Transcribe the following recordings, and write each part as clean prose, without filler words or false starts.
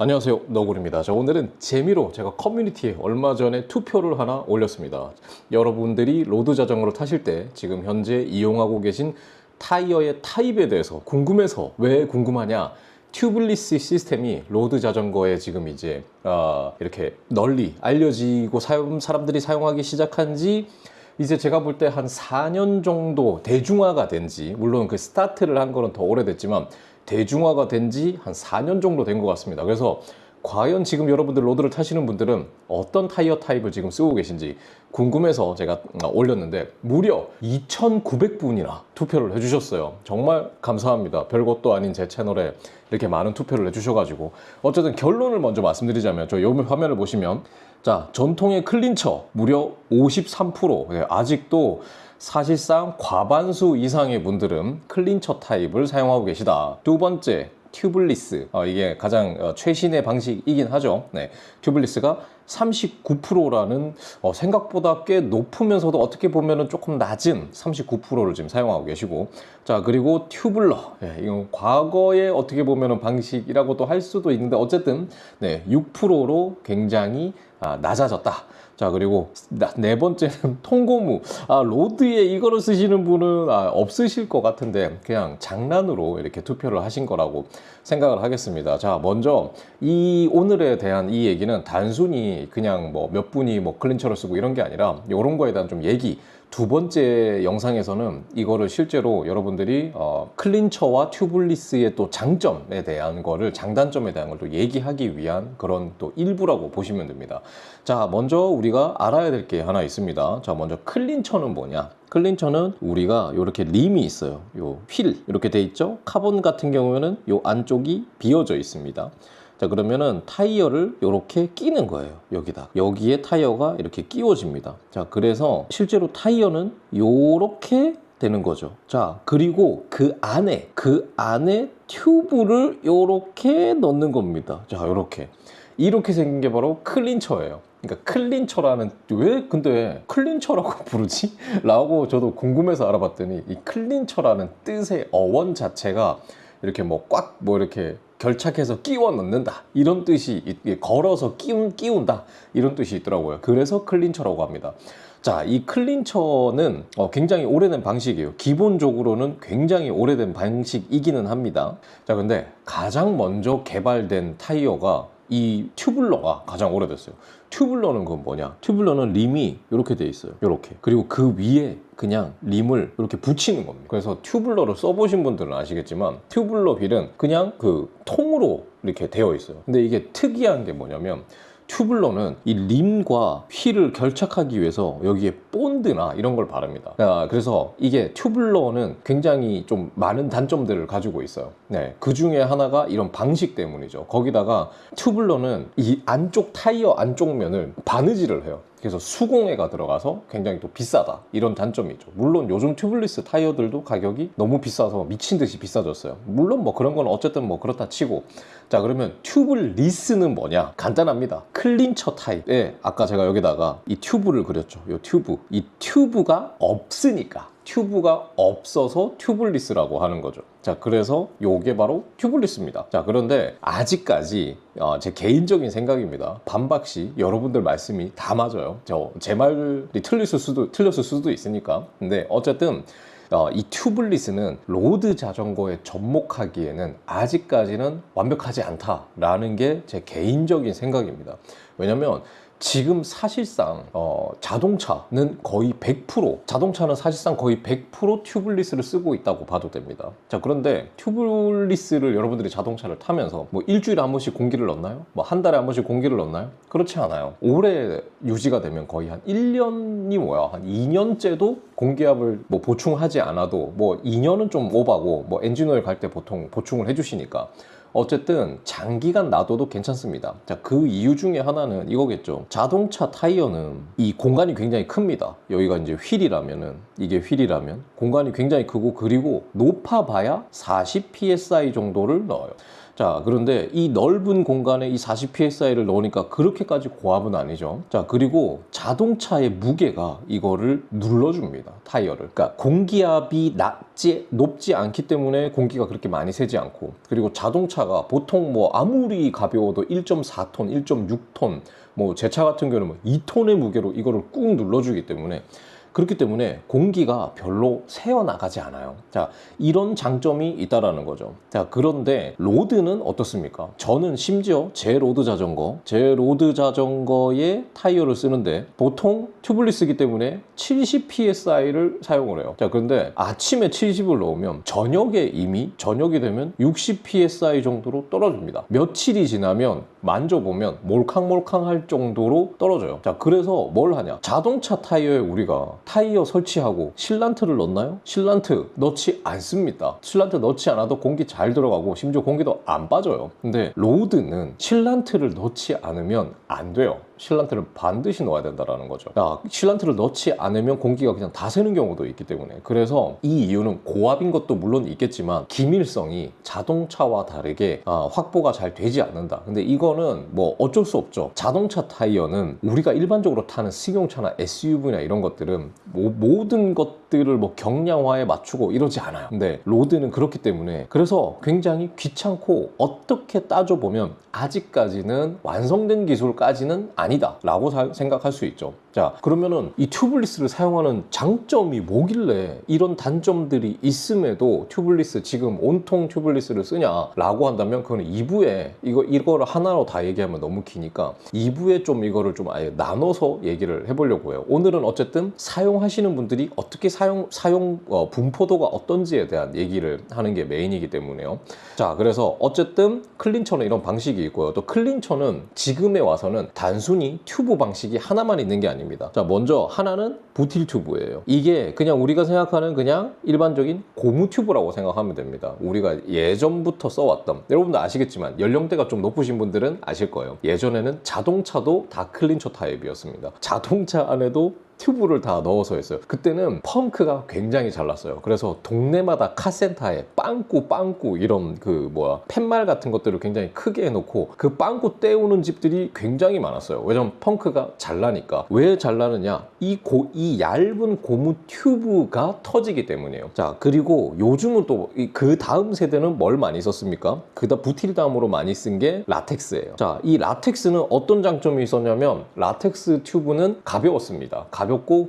안녕하세요, 너구리입니다. 오늘은 재미로 제가 커뮤니티에 얼마 전에 투표를 하나 올렸습니다. 여러분들이 로드 자전거를 타실 때 지금 현재 이용하고 계신 타이어의 타입에 대해서 궁금해서, 왜 궁금하냐, 튜블리스 시스템이 로드 자전거에 지금 이제 이렇게 널리 알려지고 사람들이 사용하기 시작한 지 이제 제가 볼 때 한 4년 정도 대중화가 된 지, 물론 그 스타트를 한 거는 더 오래됐지만 대중화가 된 지 한 4년 정도 된 것 같습니다. 그래서 과연 지금 여러분들 로드를 타시는 분들은 어떤 타이어 타입을 지금 쓰고 계신지 궁금해서 제가 올렸는데 무려 2,900분이나 투표를 해주셨어요. 정말 감사합니다. 별것도 아닌 제 채널에 이렇게 많은 투표를 해주셔가지고 어쨌든 결론을 먼저 말씀드리자면, 저 요 화면을 보시면, 자, 전통의 클린처 무려 53%. 아직도 사실상 과반수 이상의 분들은 클린처 타입을 사용하고 계시다. 두 번째, 튜블리스. 이게 가장 최신의 방식이긴 하죠. 네, 튜블리스가 39%라는 생각보다 꽤 높으면서도 어떻게 보면은 조금 낮은 39%를 지금 사용하고 계시고, 자, 그리고 튜블러. 이건 과거에 어떻게 보면은 방식이라고도 할 수도 있는데 어쨌든 네, 6%로 굉장히 낮아졌다. 자, 그리고 네 번째는 통고무. 로드에 이거를 쓰시는 분은 없으실 것 같은데 그냥 장난으로 이렇게 투표를 하신 거라고 생각을 하겠습니다. 자, 먼저 이 오늘에 대한 이 얘기는 단순히 그냥 뭐 몇 분이 뭐 클린처를 쓰고 이런 게 아니라 이런 거에 대한 좀 얘기. 두 번째 영상에서는 이거를 실제로 여러분들이 클린처와 튜블리스의 또 장점에 대한 거를, 장단점에 대한 걸 또 얘기하기 위한 그런 또 일부라고 보시면 됩니다. 자, 먼저 우리가 알아야 될 게 하나 있습니다. 자, 먼저 클린처는 뭐냐? 클린처는 우리가 이렇게 림이 있어요. 요 휠 이렇게 돼 있죠. 카본 같은 경우에는 요 안쪽이 비어져 있습니다. 자, 그러면은 타이어를 이렇게 끼는 거예요. 여기에 타이어가 이렇게 끼워집니다. 자, 그래서 실제로 타이어는 요렇게 되는 거죠. 자, 그리고 그 안에 튜브를 요렇게 넣는 겁니다. 자, 이렇게 생긴 게 바로 클린처예요. 그러니까 클린처라는, 왜 근데 클린처라고 부르지? 라고 저도 궁금해서 알아봤더니 이 클린처라는 뜻의 어원 자체가 이렇게 이렇게 결착해서 끼워 넣는다, 이런 뜻이, 걸어서 끼운다, 이런 뜻이 있더라고요. 그래서 클린처라고 합니다. 자, 이 클린처는 굉장히 오래된 방식이에요. 기본적으로는 굉장히 오래된 방식이기는 합니다. 자, 근데 가장 먼저 개발된 타이어가 이 튜블러가 가장 오래됐어요. 튜블러는 그건 뭐냐? 튜블러는 림이 이렇게 돼 있어요. 이렇게. 그리고 그 위에 그냥 림을 이렇게 붙이는 겁니다. 그래서 튜블러를 써보신 분들은 아시겠지만 튜블러 휠은 그냥 그 통으로 이렇게 되어 있어요. 근데 이게 특이한 게 뭐냐면, 튜블러는 이 림과 휠을 결착하기 위해서 여기에 본드나 이런 걸 바릅니다. 그래서 이게 튜블러는 굉장히 좀 많은 단점들을 가지고 있어요. 네, 그 중에 하나가 이런 방식 때문이죠. 거기다가 튜블러는 이 안쪽 타이어 안쪽 면을 바느질을 해요. 그래서 수공예가 들어가서 굉장히 또 비싸다, 이런 단점이 있죠. 물론 요즘 튜블리스 타이어들도 가격이 너무 비싸서 미친 듯이 비싸졌어요. 물론 뭐 그런 건 어쨌든 뭐 그렇다 치고, 자, 그러면 튜블리스는 뭐냐? 간단합니다. 클린처 타입에 아까 제가 여기다가 이 튜브를 그렸죠. 이 튜브가 없으니까, 튜브가 없어서 튜블리스라고 하는 거죠. 자, 그래서 요게 바로 튜블리스입니다. 자, 그런데 아직까지 제 개인적인 생각입니다. 반박시 여러분들 말씀이 다 맞아요. 제 말이 틀렸을 수도 있으니까. 근데 어쨌든 이 튜블리스는 로드 자전거에 접목하기에는 아직까지는 완벽하지 않다라는 게 제 개인적인 생각입니다. 왜냐면 지금 사실상 자동차는 거의 100%, 자동차는 사실상 거의 100% 튜블리스를 쓰고 있다고 봐도 됩니다. 자, 그런데 튜블리스를 여러분들이 자동차를 타면서 뭐 일주일에 한 번씩 공기를 넣나요? 뭐 한 달에 한 번씩 공기를 넣나요? 그렇지 않아요. 오래 유지가 되면 거의 한 1년이 한 2년째도 공기압을 뭐 보충하지 않아도, 뭐 2년은 좀 오바고, 뭐 엔진오일 갈 때 보통 보충을 해주시니까 어쨌든 장기간 놔둬도 괜찮습니다. 자, 그 이유 중에 하나는 이거겠죠. 자동차 타이어는 이 공간이 굉장히 큽니다. 여기가 이제 이게 휠이라면 공간이 굉장히 크고, 그리고 높아봐야 40 psi 정도를 넣어요. 자, 그런데 이 넓은 공간에 이 40psi를 넣으니까 그렇게까지 고압은 아니죠. 자, 그리고 자동차의 무게가 이거를 눌러줍니다. 타이어를. 그러니까 공기압이 높지 않기 때문에 공기가 그렇게 많이 새지 않고, 그리고 자동차가 보통 뭐 아무리 가벼워도 1.4톤, 1.6톤, 뭐 제 차 같은 경우는 뭐 2톤의 무게로 이거를 꾹 눌러주기 때문에, 그렇기 때문에 공기가 별로 새어나가지 않아요. 자, 이런 장점이 있다라는 거죠. 자, 그런데 로드는 어떻습니까? 저는 심지어 제 로드 자전거에 타이어를 쓰는데 보통 튜블리스이기 때문에 70psi를 사용을 해요. 자, 그런데 아침에 70을 넣으면 저녁이 되면 60psi 정도로 떨어집니다. 며칠이 지나면 만져보면 몰캉몰캉할 정도로 떨어져요. 자, 그래서 뭘 하냐? 자동차 타이어에 우리가 타이어 설치하고 실란트를 넣나요? 실란트 넣지 않습니다. 실란트 넣지 않아도 공기 잘 들어가고 심지어 공기도 안 빠져요. 근데 로드는 실란트를 넣지 않으면 안 돼요. 실란트를 반드시 넣어야 된다는 거죠. 실란트를 넣지 않으면 공기가 그냥 다 새는 경우도 있기 때문에, 그래서 이 이유는 고압인 것도 물론 있겠지만 기밀성이 자동차와 다르게 확보가 잘 되지 않는다. 근데 이거는 뭐 어쩔 수 없죠. 자동차 타이어는 우리가 일반적으로 타는 승용차나 SUV나 이런 것들은 모든 것들을 뭐 경량화에 맞추고 이러지 않아요. 근데 로드는 그렇기 때문에, 그래서 굉장히 귀찮고 어떻게 따져보면 아직까지는 완성된 기술까지는 아니다 라고 생각할 수 있죠. 자, 그러면은 이 튜블리스를 사용하는 장점이 뭐길래 이런 단점들이 있음에도 튜블리스, 지금 온통 튜블리스를 쓰냐 라고 한다면, 그거는 2부에 이거를 하나로 다 얘기하면 너무 기니까 2부에 좀 이거를 좀 아예 나눠서 얘기를 해보려고 해요. 오늘은 어쨌든 사용하시는 분들이 어떻게 사용 분포도가 어떤지에 대한 얘기를 하는 게 메인이기 때문에요. 자, 그래서 어쨌든 클린처는 이런 방식이 있고요. 또 클린처는 지금에 와서는 단순히 튜브 방식이 하나만 있는 게 아닙니다. 자, 먼저 하나는 부틸 튜브예요. 이게 그냥 우리가 생각하는 그냥 일반적인 고무 튜브라고 생각하면 됩니다. 우리가 예전부터 써왔던, 여러분도 아시겠지만 연령대가 좀 높으신 분들은 아실 거예요. 예전에는 자동차도 다 클린처 타입이었습니다. 자동차 안에도 튜브를 다 넣어서 했어요. 그때는 펑크가 굉장히 잘 났어요. 그래서 동네마다 카센터에 빵꾸 이런 팻말 같은 것들을 굉장히 크게 해놓고 그 빵꾸 떼우는 집들이 굉장히 많았어요. 왜냐면 펑크가 잘 나니까. 왜 잘 나느냐? 이 얇은 고무 튜브가 터지기 때문이에요. 자, 그리고 요즘은 또 그 다음 세대는 뭘 많이 썼습니까? 부틸 다음으로 많이 쓴 게 라텍스예요. 자, 이 라텍스는 어떤 장점이 있었냐면, 라텍스 튜브는 가벼웠습니다.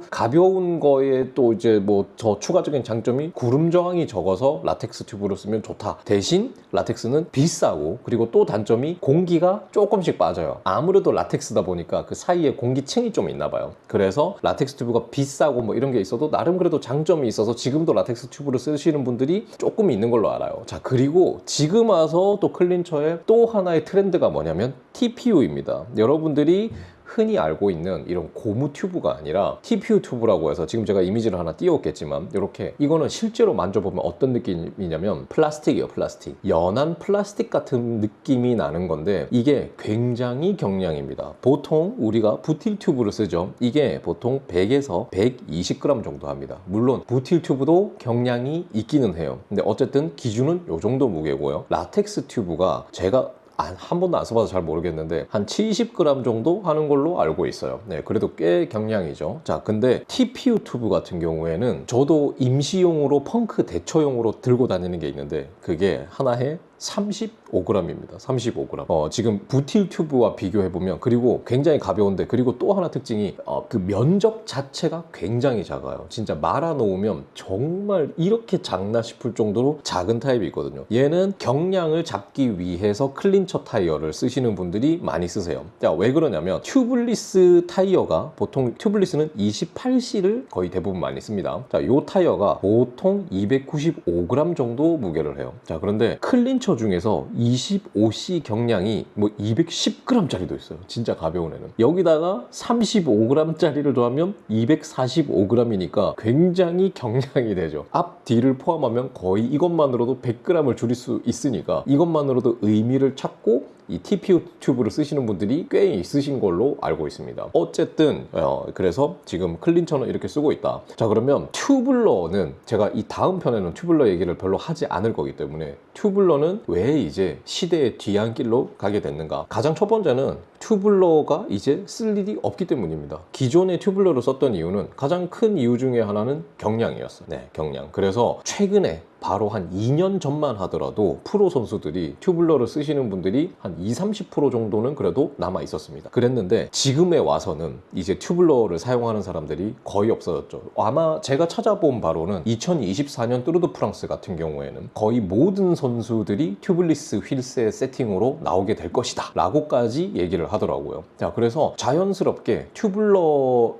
가벼운 거에 또 이제 뭐 저 추가적인 장점이 구름 저항이 적어서 라텍스 튜브를 쓰면 좋다. 대신 라텍스는 비싸고, 그리고 또 단점이 공기가 조금씩 빠져요. 아무래도 라텍스다 보니까 그 사이에 공기층이 좀 있나 봐요. 그래서 라텍스 튜브가 비싸고 뭐 이런 게 있어도 나름 그래도 장점이 있어서 지금도 라텍스 튜브를 쓰시는 분들이 조금 있는 걸로 알아요. 자, 그리고 지금 와서 또 클린처의 또 하나의 트렌드가 뭐냐면 TPU입니다. 여러분들이 흔히 알고 있는 이런 고무 튜브가 아니라 TPU 튜브라고 해서, 지금 제가 이미지를 하나 띄워왔겠지만 이렇게, 이거는 실제로 만져보면 어떤 느낌이냐면 플라스틱이에요. 플라스틱. 연한 플라스틱 같은 느낌이 나는 건데 이게 굉장히 경량입니다. 보통 우리가 부틸 튜브를 쓰죠. 이게 보통 100에서 120g 정도 합니다. 물론 부틸 튜브도 경량이 있기는 해요. 근데 어쨌든 기준은 요 정도 무게고요. 라텍스 튜브가 제가 한 번도 안 써봐서 잘 모르겠는데 한 70g 정도 하는 걸로 알고 있어요. 네, 그래도 꽤 경량이죠. 자, 근데 TPU 튜브 같은 경우에는 저도 임시용으로 펑크 대처용으로 들고 다니는 게 있는데 그게 하나에 35g입니다. 35g. 지금 부틸 튜브와 비교해보면, 그리고 굉장히 가벼운데, 그리고 또 하나 특징이 그 면적 자체가 굉장히 작아요. 진짜 말아 놓으면 정말 이렇게 작나 싶을 정도로 작은 타입이 있거든요. 얘는 경량을 잡기 위해서 클린처 타이어를 쓰시는 분들이 많이 쓰세요. 자, 왜 그러냐면 튜블리스 타이어가, 보통 튜블리스는 28C를 거의 대부분 많이 씁니다. 자, 요 타이어가 보통 295g 정도 무게를 해요. 자, 그런데 클린처 중에서 25C 경량이 뭐 210g짜리도 있어요. 진짜 가벼운 애는. 여기다가 35g짜리를 더하면 245g이니까 굉장히 경량이 되죠. 앞, 뒤를 포함하면 거의 이것만으로도 100g을 줄일 수 있으니까 이것만으로도 의미를 찾고 이 TPU 튜브를 쓰시는 분들이 꽤 있으신 걸로 알고 있습니다. 어쨌든 그래서 지금 클린처는 이렇게 쓰고 있다. 자, 그러면 튜블러는 제가 이 다음 편에는 튜블러 얘기를 별로 하지 않을 거기 때문에 튜블러는 왜 이제 시대의 뒤안길로 가게 됐는가? 가장 첫 번째는 튜블러가 이제 쓸 일이 없기 때문입니다. 기존의 튜블러를 썼던 이유는 가장 큰 이유 중에 하나는 경량이었어요. 네, 경량. 그래서 최근에 바로 한 2년 전만 하더라도 프로 선수들이 튜블러를 쓰시는 분들이 한 20-30% 정도는 그래도 남아 있었습니다. 그랬는데 지금에 와서는 이제 튜블러를 사용하는 사람들이 거의 없어졌죠. 아마 제가 찾아본 바로는 2024년 뚜르드 프랑스 같은 경우에는 거의 모든 선수들이 튜블리스 휠셋 세팅으로 나오게 될 것이다 라고까지 얘기를 하더라고요. 자, 그래서 자연스럽게 튜블러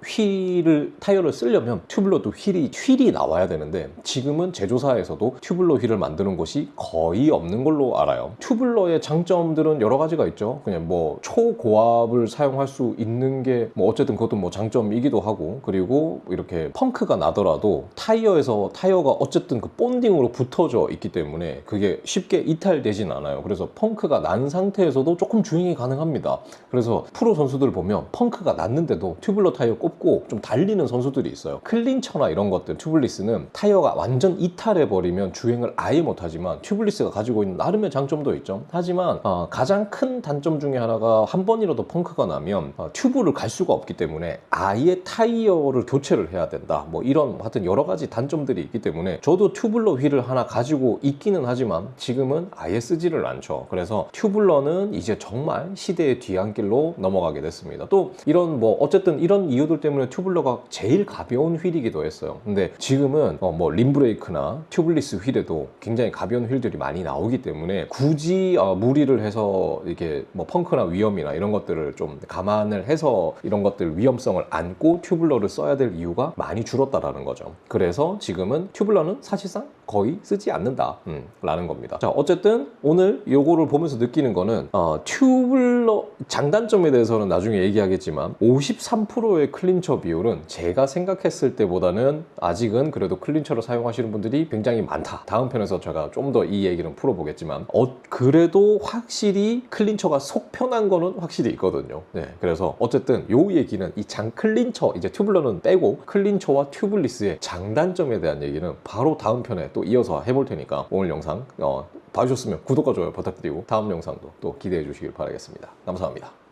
타이어를 쓰려면 튜블러도 휠이 나와야 되는데 지금은 제조사에서도 튜블러 휠을 만드는 곳이 거의 없는 걸로 알아요. 튜블러의 장점들은 여러 가지가 있죠. 그냥 뭐 초고압을 사용할 수 있는 게 뭐 어쨌든 그것도 뭐 장점이기도 하고, 그리고 이렇게 펑크가 나더라도 타이어가 어쨌든 그 본딩으로 붙어져 있기 때문에 그게 쉽게 이탈되진 않아요. 그래서 펑크가 난 상태에서도 조금 주행이 가능합니다. 그래서 프로 선수들 보면 펑크가 났는데도 튜블러 타이어 꼽고 좀 달리는 선수들이 있어요. 클린처나 이런 것들 튜블리스는 타이어가 완전 이탈해버리면 주행을 아예 못하지만 튜블리스가 가지고 있는 나름의 장점도 있죠. 하지만 가장 큰 단점 중에 하나가 한 번이라도 펑크가 나면 튜브를 갈 수가 없기 때문에 아예 타이어를 교체를 해야 된다. 뭐 이런 하여튼 여러 가지 단점들이 있기 때문에 저도 튜블러 휠을 하나 가지고 있기는 하지만 지금은 아예 쓰지를 않죠. 그래서 튜블러는 이제 정말 시대의 뒤안길로 넘어가게 됐습니다. 또 이런 뭐 어쨌든 이런 이유들 때문에 튜블러가 제일 가벼운 휠이기도 했어요. 근데 지금은 뭐 림브레이크나 튜블리스 휠에도 굉장히 가벼운 휠들이 많이 나오기 때문에 굳이 무리를 해서 이게 뭐 펑크나 위험이나 이런 것들을 좀 감안을 해서 이런 것들 위험성을 안고 튜블러를 써야 될 이유가 많이 줄었다라는 거죠. 그래서 지금은 튜블러는 사실상 거의 쓰지 않는다 라는 겁니다. 자, 어쨌든 오늘 요거를 보면서 느끼는 거는 튜블러 장단점에 대해서는 나중에 얘기하겠지만 53%의 클린처 비율은 제가 생각했을 때보다는 아직은 그래도 클린처를 사용하시는 분들이 굉장히 많다. 다음 편에서 제가 좀 더 이 얘기는 풀어보겠지만 그래도 확실히 클린처가 속 편한 거는 확실히 있거든요. 네, 그래서 어쨌든 요 얘기는 이 클린처 이제 튜블러는 빼고 클린처와 튜블리스의 장단점에 대한 얘기는 바로 다음 편에 또 이어서 해볼 테니까 오늘 영상 봐주셨으면 구독과 좋아요 부탁드리고 다음 영상도 또 기대해 주시길 바라겠습니다. 감사합니다.